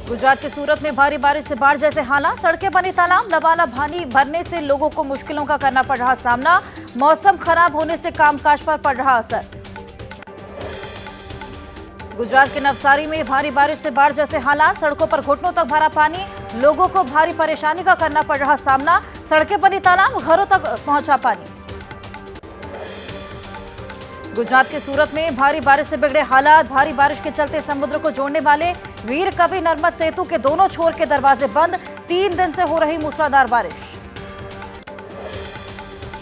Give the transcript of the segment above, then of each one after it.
गुजरात के सूरत में भारी बारिश से बाढ़ जैसे हालात, सड़कें बनी तालाब, लबालब पानी भरने से लोगों को मुश्किलों का करना पड़ रहा सामना। मौसम खराब होने से कामकाज पर पड़ रहा असर। गुजरात के नवसारी में भारी बारिश से बाढ़ जैसे हालात, सड़कों पर घुटनों तक भरा पानी, लोगों को भारी परेशानी का करना पड़ रहा सामना। सड़कें बनी तालाब, घरों तक पहुंचा पानी। गुजरात के सूरत में भारी बारिश से बिगड़े हालात, भारी बारिश के चलते समुद्र को जोड़ने वाले वीर कवि नर्मद सेतु के दोनों छोर के दरवाजे बंद, 3 दिन से हो रही मूसलाधार बारिश।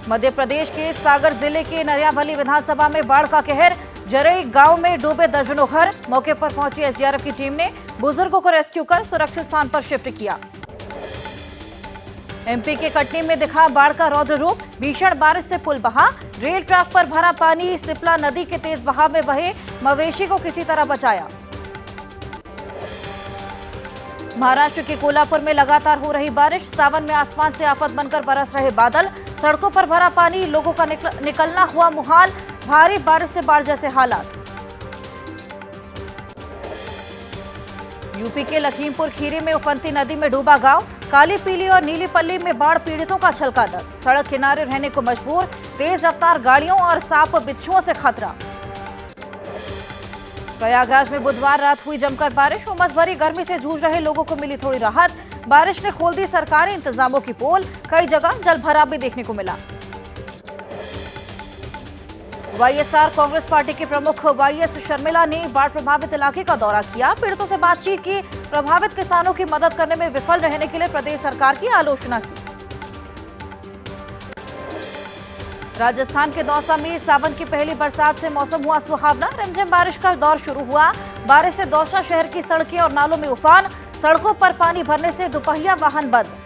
मध्य प्रदेश के सागर जिले के नरियाभली विधानसभा में बाढ़ का कहर, जरई गांव में डूबे दर्जनों घर। मौके पर पहुंची एसडीआरएफ की टीम ने बुजुर्गों को रेस्क्यू कर सुरक्षित स्थान पर शिफ्ट किया। एमपी के कटनी में दिखा बाढ़ का रौद्र रूप, भीषण बारिश से पुल बहा, रेल ट्रैक पर भरा पानी, सिप्ला नदी के तेज बहाव में बहे मवेशी को किसी तरह बचाया। महाराष्ट्र के कोल्हापुर में लगातार हो रही बारिश, सावन में आसमान से आफत बनकर बरस रहे बादल, सड़कों पर भरा पानी, लोगों का निकलना हुआ मुहाल, भारी बारिश से बाढ़ जैसे हालात। यूपी के लखीमपुर खीरी में उफनती नदी में डूबा गांव, काली पीली और नीली पल्ली में बाढ़ पीड़ितों का छलका दर, सड़क किनारे रहने को मजबूर, तेज रफ्तार गाड़ियों और सांप बिच्छुओं से खतरा। प्रयागराज में बुधवार रात हुई जमकर बारिश, उमस भरी गर्मी से जूझ रहे लोगों को मिली थोड़ी राहत। बारिश ने खोल दी सरकारी इंतजामों की पोल, कई जगह जलभराव भी देखने को मिला। वाईएसआर कांग्रेस पार्टी के प्रमुख वाईएस शर्मिला ने बाढ़ प्रभावित इलाके का दौरा किया, पीड़ितों से बातचीत की, प्रभावित किसानों की मदद करने में विफल रहने के लिए प्रदेश सरकार की आलोचना की। राजस्थान के दौसा में सावन की पहली बरसात से मौसम हुआ सुहावना, रिमझिम बारिश का दौर शुरू हुआ। बारिश से दौसा शहर की सड़कें और नालों में उफान, सड़कों पर पानी भरने से दुपहिया वाहन बंद।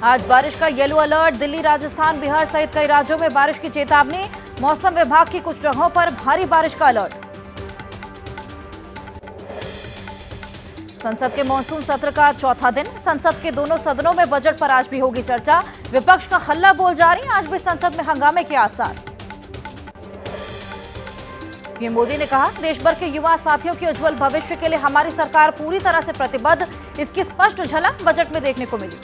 आज बारिश का येलो अलर्ट, दिल्ली, राजस्थान, बिहार सहित कई राज्यों में बारिश की चेतावनी, मौसम विभाग की कुछ जगहों पर भारी बारिश का अलर्ट। संसद के मॉनसून सत्र का चौथा दिन, संसद के दोनों सदनों में बजट पर आज भी होगी चर्चा, विपक्ष का हल्ला बोल जारी, आज भी संसद में हंगामे के आसार। पीएम मोदी ने कहा, देश भर के युवा साथियों के उज्जवल भविष्य के लिए हमारी सरकार पूरी तरह से प्रतिबद्ध, इसकी स्पष्ट झलक बजट में देखने को मिली।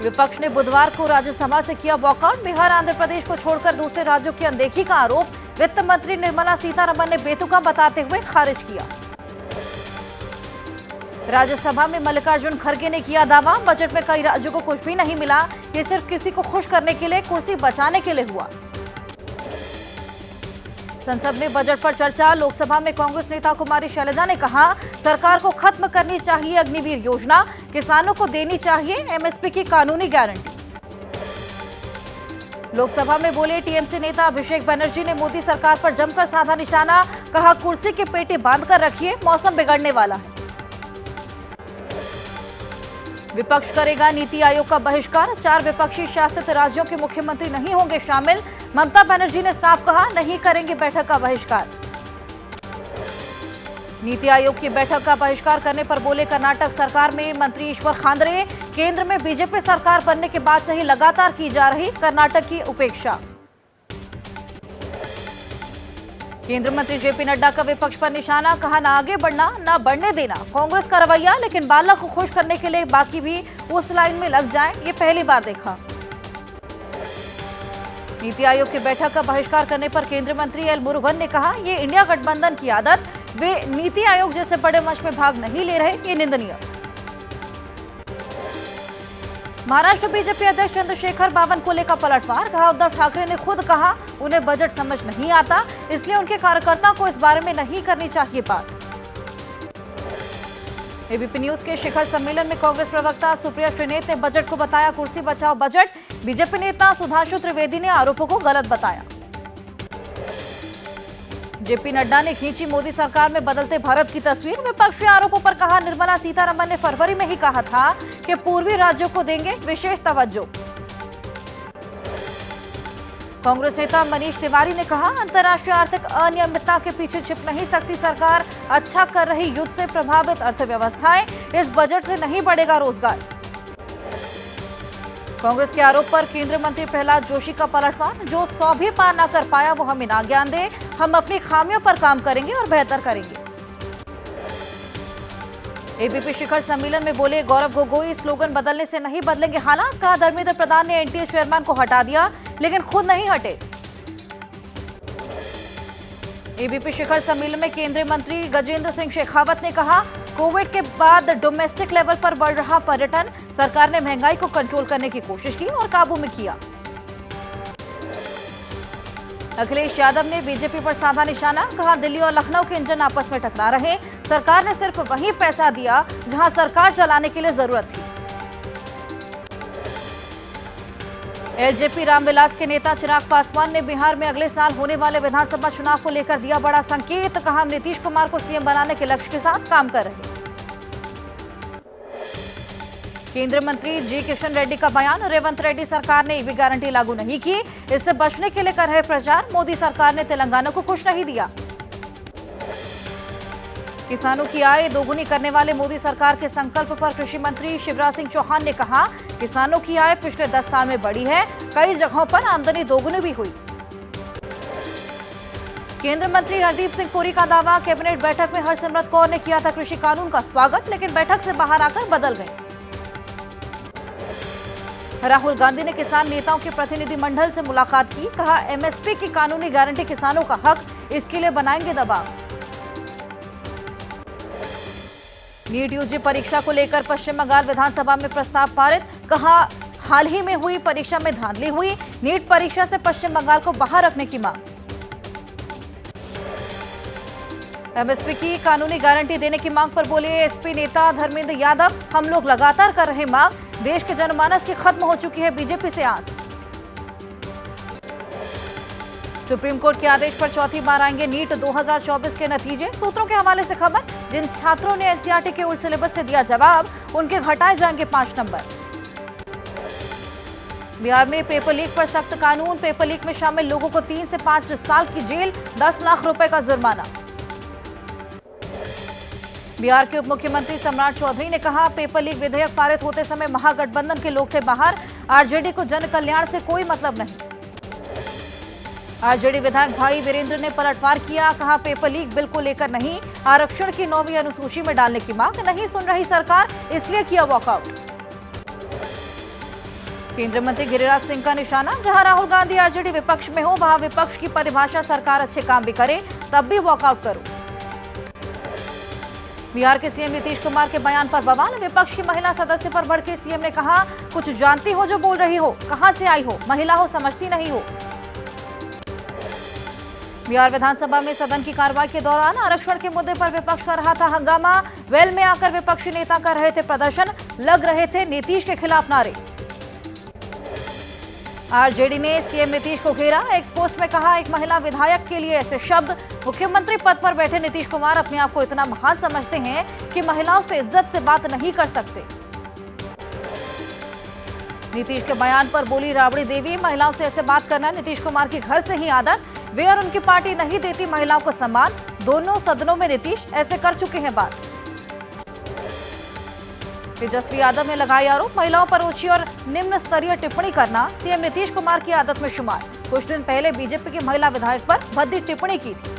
विपक्ष ने बुधवार को राज्यसभा से किया वॉकआउट, बिहार, आंध्र प्रदेश को छोड़कर दूसरे राज्यों की अनदेखी का आरोप वित्त मंत्री निर्मला सीतारमण ने बेतुका बताते हुए खारिज किया। राज्यसभा में मल्लिकार्जुन खड़गे ने किया दावा, बजट में कई राज्यों को कुछ भी नहीं मिला, ये सिर्फ किसी को खुश करने के लिए, कुर्सी बचाने के लिए हुआ। संसद में बजट पर चर्चा, लोकसभा में कांग्रेस नेता कुमारी शैलजा ने कहा, सरकार को खत्म करनी चाहिए अग्निवीर योजना, किसानों को देनी चाहिए एमएसपी की कानूनी गारंटी। लोकसभा में बोले टीएमसी नेता अभिषेक बनर्जी ने मोदी सरकार पर जमकर साधा निशाना, कहा कुर्सी की पेटी बांध कर रखिए, मौसम बिगड़ने वाला है। विपक्ष करेगा नीति आयोग का बहिष्कार, 4 विपक्षी शासित राज्यों के मुख्यमंत्री नहीं होंगे शामिल, ममता बनर्जी ने साफ कहा, नहीं करेंगे बैठक का बहिष्कार। नीति आयोग की बैठक का बहिष्कार करने पर बोले कर्नाटक सरकार में मंत्री ईश्वर खांडरे, केंद्र में बीजेपी सरकार बनने के बाद से ही लगातार की जा रही कर्नाटक की उपेक्षा। केंद्रीय मंत्री जेपी नड्डा का विपक्ष पर निशाना, कहा ना आगे बढ़ना ना बढ़ने देना कांग्रेस का रवैया, लेकिन बालक को खुश करने के लिए बाकी भी उस लाइन में लग जाएं, ये पहली बार देखा। नीति आयोग की बैठक का बहिष्कार करने पर केंद्रीय मंत्री एल मुरुगन ने कहा, ये इंडिया गठबंधन की आदत, वे नीति आयोग जैसे बड़े मंच में भाग नहीं ले रहे, ये निंदनीय। महाराष्ट्र बीजेपी अध्यक्ष चंद्रशेखर बावनकुले का पलटवार, कहा उद्धव ठाकरे ने खुद कहा उन्हें बजट समझ नहीं आता, इसलिए उनके कार्यकर्ताओं को इस बारे में नहीं करनी चाहिए बात। एबीपी न्यूज के शिखर सम्मेलन में कांग्रेस प्रवक्ता सुप्रिया श्रीनेत ने बजट को बताया कुर्सी बचाओ बजट, बीजेपी नेता सुधांशु त्रिवेदी ने आरोपों को गलत बताया। जेपी नड्डा ने खींची मोदी सरकार में बदलते भारत की तस्वीर, विपक्षी आरोपों पर कहा, निर्मला सीतारमण ने फरवरी में ही कहा था कि पूर्वी राज्यों को देंगे विशेष तवज्जो। कांग्रेस नेता मनीष तिवारी ने कहा, अंतर्राष्ट्रीय आर्थिक अनियमितता के पीछे छिप नहीं सकती सरकार, अच्छा कर रही युद्ध से प्रभावित अर्थव्यवस्थाएं, इस बजट से नहीं बढ़ेगा रोजगार। कांग्रेस के आरोप पर केंद्रीय मंत्री प्रहलाद जोशी का पलटवार। जो 100 भी पार न कर पाया वो हमें ना ज्ञान दे, हम अपनी खामियों पर काम करेंगे और बेहतर करेंगे। एबीपी शिखर सम्मेलन में बोले गौरव गोगोई, स्लोगन बदलने से नहीं बदलेंगे हालात। कहा धर्मेंद्र प्रधान ने एनटीए चेयरमैन को हटा दिया लेकिन खुद नहीं हटे। एबीपी शिखर सम्मेलन में केंद्रीय मंत्री गजेंद्र सिंह शेखावत ने कहा कोविड के बाद डोमेस्टिक लेवल पर बढ़ रहा पर्यटन, सरकार ने महंगाई को कंट्रोल करने की कोशिश की और काबू में किया। अखिलेश यादव ने बीजेपी पर साधा निशाना। कहा दिल्ली और लखनऊ के इंजन आपस में टकरा रहे, सरकार ने सिर्फ वही पैसा दिया जहां सरकार चलाने के लिए जरूरत थी। एलजेपी रामविलास के नेता चिराग पासवान ने बिहार में अगले साल होने वाले विधानसभा चुनाव को लेकर दिया बड़ा संकेत। कहा हम नीतीश कुमार को सीएम बनाने के लक्ष्य के साथ काम कर रहे हैं। केंद्रीय मंत्री जी किशन रेड्डी का बयान। रेवंत रेड्डी सरकार ने ईवी गारंटी लागू नहीं की, इससे बचने के लिए कर रहे प्रचार। मोदी सरकार ने तेलंगाना को कुछ नहीं दिया। किसानों की आय दोगुनी करने वाले मोदी सरकार के संकल्प पर कृषि मंत्री शिवराज सिंह चौहान ने कहा किसानों की आय पिछले 10 साल में बढ़ी है, कई जगहों पर आमदनी दोगुनी भी हुई। केंद्रीय मंत्री हरदीप सिंह पुरी का दावा। कैबिनेट बैठक में हरसिमरत कौर ने किया था कृषि कानून का स्वागत, लेकिन बैठक से बाहर आकर बदल गए। राहुल गांधी ने किसान नेताओं के प्रतिनिधि मंडल से मुलाकात की। कहा एमएसपी की कानूनी गारंटी किसानों का हक, इसके लिए बनाएंगे दबाव। नीट यूजी परीक्षा को लेकर पश्चिम बंगाल विधानसभा में प्रस्ताव पारित। कहा हाल ही में हुई परीक्षा में धांधली हुई, नीट परीक्षा से पश्चिम बंगाल को बाहर रखने की मांग। एमएसपी की कानूनी गारंटी देने की मांग पर बोले एसपी नेता धर्मेंद्र यादव। हम लोग लगातार कर रहे मांग, देश के जनमानस की खत्म हो चुकी है बीजेपी से आस। सुप्रीम कोर्ट के आदेश पर चौथी बार आएंगे नीट 2024 के नतीजे। सूत्रों के हवाले से खबर। जिन छात्रों ने एनसीईआरटी के उल्ट सिलेबस से दिया जवाब, उनके घटाए जाएंगे 5 नंबर। बिहार में पेपर लीक पर सख्त कानून। पेपर लीक में शामिल लोगों को 3 से 5 साल की जेल, 10 लाख रुपए का जुर्माना। बिहार के उप मुख्यमंत्री सम्राट चौधरी ने कहा पेपर लीक विधेयक पारित होते समय महागठबंधन के लोग थे बाहर, आरजेडी को जन कल्याण से कोई मतलब नहीं। आरजेडी विधायक भाई वीरेंद्र ने पलटवार किया। कहा पेपर लीक बिल को लेकर नहीं, आरक्षण की 9वीं अनुसूची में डालने की मांग। नहीं सुन रही सरकार, इसलिए किया वॉकआउट। केंद्रीय मंत्री गिरिराज सिंह का निशाना। जहां राहुल गांधी आरजेडी विपक्ष में हो, वहां विपक्ष की परिभाषा सरकार अच्छे काम भी करे तब भी वॉकआउट करो। बिहार के सीएम नीतीश कुमार के बयान पर बवाल। विपक्ष की महिला सदस्य पर भड़के सीएम ने कहा कुछ जानती हो जो बोल रही हो, कहां से आई हो, महिला हो समझती नहीं हो। बिहार विधानसभा में सदन की कार्रवाई के दौरान आरक्षण के मुद्दे पर विपक्ष कर रहा था हंगामा। वेल में आकर विपक्षी नेता कर रहे थे प्रदर्शन, लग रहे थे नीतीश के खिलाफ नारे। आरजेडी ने सीएम नीतीश को घेरा। एक पोस्ट में कहा एक महिला विधायक के लिए ऐसे शब्द। मुख्यमंत्री पद पर बैठे नीतीश कुमार अपने आप को इतना महान समझते हैं कि महिलाओं से इज्जत से बात नहीं कर सकते। नीतीश के बयान पर बोली राबड़ी देवी, महिलाओं से ऐसे बात करना नीतीश कुमार की घर से ही आदत। वे और उनकी पार्टी नहीं देती महिलाओं को सम्मान। दोनों सदनों में नीतीश ऐसे कर चुके हैं बात। तेजस्वी यादव ने लगाए आरोप। महिलाओं पर ऊंची और निम्न स्तरीय टिप्पणी करना सीएम नीतीश कुमार की आदत में शुमार। कुछ दिन पहले बीजेपी की महिला विधायक पर भद्दी टिप्पणी की थी।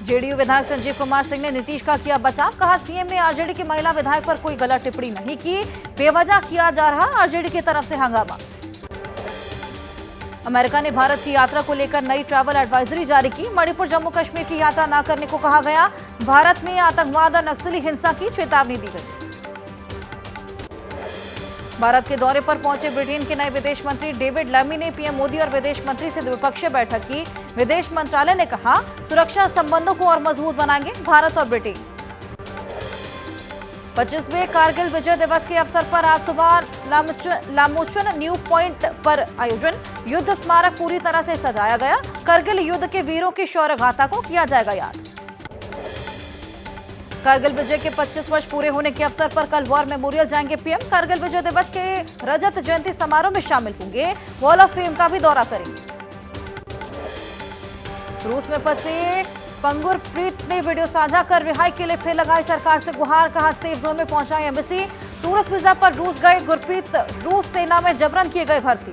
जेडीयू विधायक संजीव कुमार सिंह ने नीतीश का किया बचाव। कहा सीएम ने आरजेडी की महिला विधायक पर कोई गलत टिप्पणी नहीं की, बेवजह किया जा रहा आरजेडी की तरफ से हंगामा। अमेरिका ने भारत की यात्रा को लेकर नई ट्रैवल एडवाइजरी जारी की। मणिपुर जम्मू कश्मीर की यात्रा न करने को कहा गया। भारत में आतंकवाद और नक्सली हिंसा की चेतावनी दी गई। भारत के दौरे पर पहुंचे ब्रिटेन के नए विदेश मंत्री डेविड लैमी ने पीएम मोदी और विदेश मंत्री से द्विपक्षीय बैठक की। विदेश मंत्रालय ने कहा सुरक्षा संबंधों को और मजबूत बनाएंगे भारत और ब्रिटेन। 25वें कारगिल विजय दिवस के अवसर पर आज सुबह लामोचन न्यू पॉइंट पर आयोजन। युद्ध स्मारक पूरी तरह से सजाया गया। करगिल युद्ध के वीरों की शौर्य गाथा को किया जाएगा याद। कारगिल विजय के 25 वर्ष पूरे होने के अवसर पर कल वॉर मेमोरियल जाएंगे पीएम। कारगिल विजय दिवस के रजत जयंती समारोह में शामिल होंगे। वॉल ऑफ फेम का भी दौरा करेंगे। रूस में फंसे पंगुर प्रीत ने वीडियो साझा कर रिहाई के लिए फिर लगाई सरकार से गुहार। कहा सेफ जोन में पहुंचाई एम्बेसी। टूरिस्ट वीजा पर रूस गए गुरप्रीत, रूस सेना में जबरन किए गए भर्ती।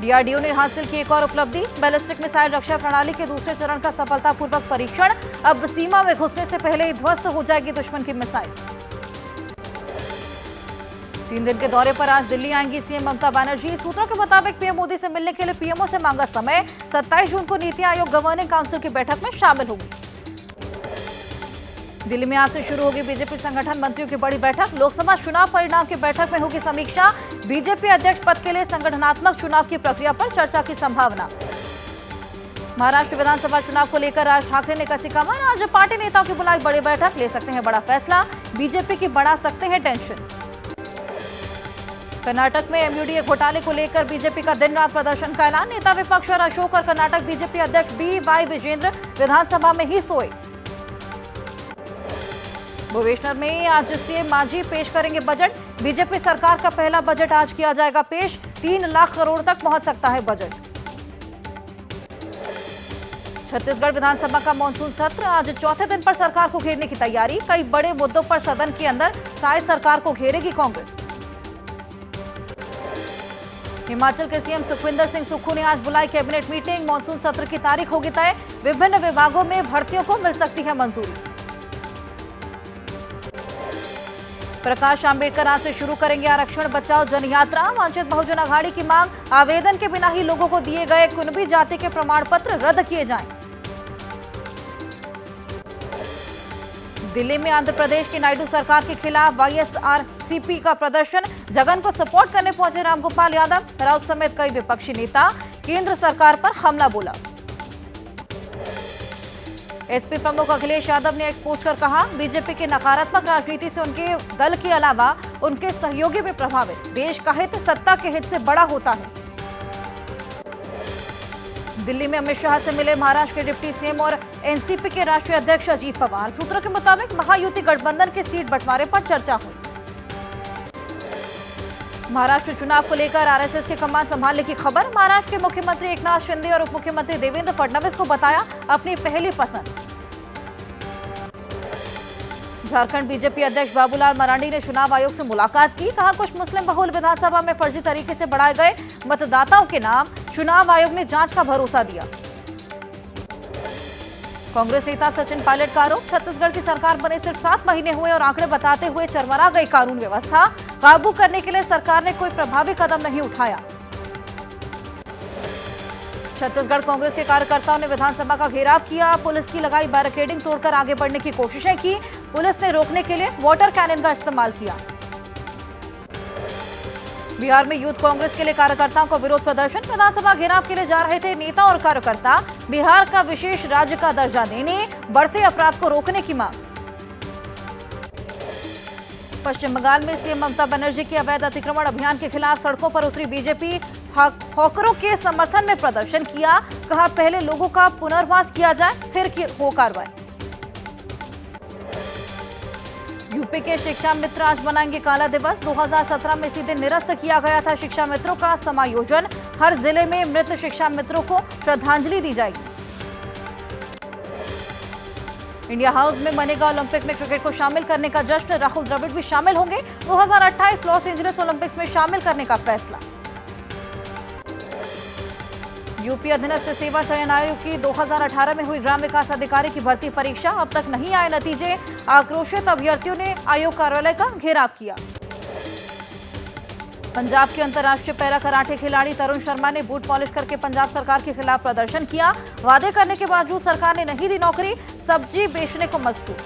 डीआरडीओ ने हासिल की एक और उपलब्धि, बैलिस्टिक मिसाइल रक्षा प्रणाली के दूसरे चरण का सफलतापूर्वक परीक्षण। अब सीमा में घुसने से पहले ही ध्वस्त हो जाएगी दुश्मन की मिसाइल। 3 दिन के दौरे पर आज दिल्ली आएंगी सीएम ममता बनर्जी। सूत्रों के मुताबिक पीएम मोदी से मिलने के लिए पीएमओ से मांगा समय। 27 जून को नीति आयोग गवर्निंग काउंसिल की बैठक में शामिल होगी। दिल्ली में आज से शुरू होगी बीजेपी संगठन मंत्रियों की बड़ी बैठक। लोकसभा चुनाव परिणाम की बैठक में होगी समीक्षा। बीजेपी अध्यक्ष पद के लिए संगठनात्मक चुनाव की प्रक्रिया पर चर्चा की संभावना। महाराष्ट्र विधानसभा चुनाव को लेकर राज ठाकरे ने कसी कमान। आज पार्टी नेताओं की बुलाई बड़ी बैठक, ले सकते हैं बड़ा फैसला, बीजेपी की बढ़ा सकते हैं टेंशन। कर्नाटक में एमयूडीए घोटाले को लेकर बीजेपी का दिन रात प्रदर्शन का ऐलान। नेता विपक्ष और अशोक और कर्नाटक बीजेपी अध्यक्ष बी.वाई. विजेंद्र विधानसभा में ही सोए। भुवनेश्वर में आज सीएम मांझी पेश करेंगे बजट। बीजेपी सरकार का पहला बजट आज किया जाएगा पेश। 3 लाख करोड़ तक पहुंच सकता है बजट। छत्तीसगढ़ विधानसभा का मानसून सत्र आज चौथे दिन पर सरकार को घेरने की तैयारी। कई बड़े मुद्दों पर सदन के अंदर साय सरकार को घेरेगी कांग्रेस। हिमाचल के सीएम सुखविंदर सिंह सुक्खू ने आज बुलाई कैबिनेट मीटिंग। मानसून सत्र की तारीख होगी तय। विभिन्न विभागों में भर्तियों को मिल सकती है मंजूरी। प्रकाश आंबेडकर आज से शुरू करेंगे आरक्षण बचाओ जनयात्रा। वंचित बहुजन अघाड़ी की मांग, आवेदन के बिना ही लोगों को दिए गए कुनबी जाति के प्रमाण पत्र रद्द किए जाएं। दिल्ली में आंध्र प्रदेश की नायडू सरकार के खिलाफ वाईएसआरसीपी का प्रदर्शन। जगन को सपोर्ट करने पहुंचे रामगोपाल यादव। राउत समेत कई विपक्षी नेता केंद्र सरकार पर हमला बोला। एसपी प्रमुख अखिलेश यादव ने एक्सपोज कर कहा, बीजेपी की नकारात्मक राजनीति से उनके दल के अलावा उनके सहयोगी भी प्रभावित। देश का हित सत्ता के हित से बड़ा होता है। दिल्ली में अमित शाह से मिले महाराष्ट्र के डिप्टी सीएम और एनसीपी के राष्ट्रीय अध्यक्ष अजीत पवार। सूत्रों के मुताबिक महायुति गठबंधन के सीट बंटवारे पर चर्चा हुई। महाराष्ट्र चुनाव को लेकर आरएसएस के कमान संभालने की खबर। महाराष्ट्र के मुख्यमंत्री एकनाथ शिंदे और उप मुख्यमंत्री देवेंद्र फडणवीस को बताया अपनी पहली पसंद। झारखंड बीजेपी अध्यक्ष बाबूलाल मरांडी ने चुनाव आयोग से मुलाकात की। कहा, कुछ मुस्लिम बहुल विधानसभा में फर्जी तरीके से बढ़ाए गए मतदाताओं के नाम। चुनाव आयोग ने जांच का भरोसा दिया। कांग्रेस नेता सचिन पायलट का आरोप, छत्तीसगढ़ की सरकार बने सिर्फ 7 महीने हुए और आंकड़े बताते हुए चरमरा गई कानून व्यवस्था। काबू करने के लिए सरकार ने कोई प्रभावी कदम नहीं उठाया। छत्तीसगढ़ कांग्रेस के कार्यकर्ताओं ने विधानसभा का घेराव किया। पुलिस की लगाई बैरिकेडिंग तोड़कर आगे बढ़ने की कोशिशें की। पुलिस ने रोकने के लिए वाटर कैनन का इस्तेमाल किया। बिहार में यूथ कांग्रेस के लिए कार्यकर्ताओं को विरोध प्रदर्शन। विधानसभा घेराव के लिए जा रहे थे नेता और कार्यकर्ता। बिहार का विशेष राज्य का दर्जा देने, बढ़ते अपराध को रोकने की मांग। पश्चिम बंगाल में सीएम ममता बनर्जी की अवैध अतिक्रमण अभियान के खिलाफ सड़कों पर उतरी बीजेपी। हॉकरों के समर्थन में प्रदर्शन किया। कहा, पहले लोगों का पुनर्वास किया जाए, फिर हो कार्रवाई। यूपी के शिक्षा मित्र आज मनाएंगे काला दिवस। 2017 में इसी दिन निरस्त किया गया था शिक्षा मित्रों का समायोजन। हर जिले में मृत शिक्षा मित्रों को श्रद्धांजलि दी जाएगी। इंडिया हाउस में मनेगा ओलंपिक में क्रिकेट को शामिल करने का जश्न। राहुल द्रविड़ भी शामिल होंगे। 2028 लॉस एंजलिस ओलंपिक्स में शामिल करने का फैसला। यूपी अधीनस्थ सेवा चयन आयोग की 2018 में हुई ग्राम विकास अधिकारी की भर्ती परीक्षा। अब तक नहीं आए नतीजे। आक्रोशित अभ्यर्थियों ने आयोग कार्यालय का घेराव किया। पंजाब के अंतर्राष्ट्रीय पैरा कराटे खिलाड़ी तरुण शर्मा ने बूट पॉलिश करके पंजाब सरकार के खिलाफ प्रदर्शन किया। वादे करने के बावजूद सरकार ने नहीं दी नौकरी। सब्जी बेचने को मजबूर।